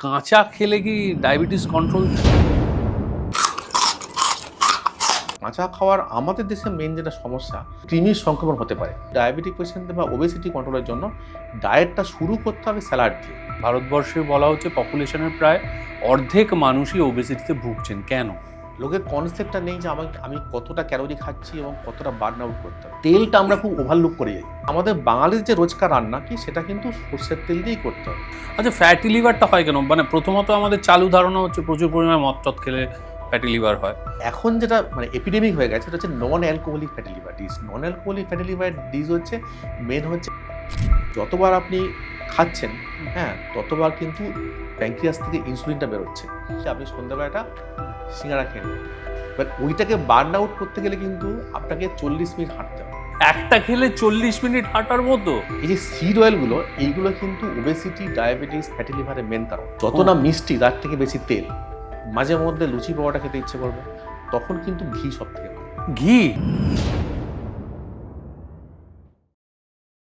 কাঁচা খেলে কি ডায়াবেটিস কন্ট্রোল? কাঁচা খাওয়ার আমাদের দেশে মেন যেটা সমস্যা, কৃমির সংক্রমণ হতে পারে। ডায়াবেটিক পেশেন্টদের বা ওবেসিটি কন্ট্রোলের জন্য ডায়েটটা শুরু করতে হবে স্যালাড দিয়ে। ভারতবর্ষে বলা হচ্ছে পপুলেশনের প্রায় অর্ধেক মানুষই ওবেসিটিতে ভুগছেন। কেন? লোকের কনসেপ্টটা নেই যে আমি কতটা ক্যালোরি খাচ্ছি এবং কতটা বার্ন আউট করতে হবে। তেলটা আমরা খুব ওভারলুক করে যাই। আমাদের বাঙালির যে রোজকার রান্না কি সেটা কিন্তু সর্ষের তেল দিয়েই করতে হবে। আচ্ছা, ফ্যাটি লিভারটা হয় কেন? মানে প্রথমত আমাদের চালু ধারণা হচ্ছে প্রচুর পরিমাণে মদ টদ খেলে ফ্যাটি লিভার হয়। এখন যেটা এপিডেমিক হয়ে গেছে সেটা হচ্ছে non alcoholic fatty liver disease. Non alcoholic fatty liver disease হচ্ছে মেন হচ্ছে যতবার আপনি খাচ্ছেন, হ্যাঁ, ততবার কিন্তু প্যানক্রিয়াস থেকে ইনসুলিনটা বেরোচ্ছে। আপনি সন্ধ্যাবেলাটা সিঙ্গারা খেয়ে নেন, বাট ওইটাকে বার্ন আউট করতে গেলে কিন্তু আপনাকে 40 মিনিট হাঁটতে হবে। একটা খেলে 40 মিনিট হাঁটার মতো? এই যে সিড অয়েলগুলো, এইগুলো কিন্তু ওবেসিটি, ডায়াবেটিস, ফ্যাটি লিভারের মেন কারণ। যত না মিষ্টি তার থেকে বেশি তেল। মাঝে মধ্যে লুচি পাওয়াটা খেতে ইচ্ছে করবে, তখন কিন্তু ঘি সব থেকে ভালো। ঘি?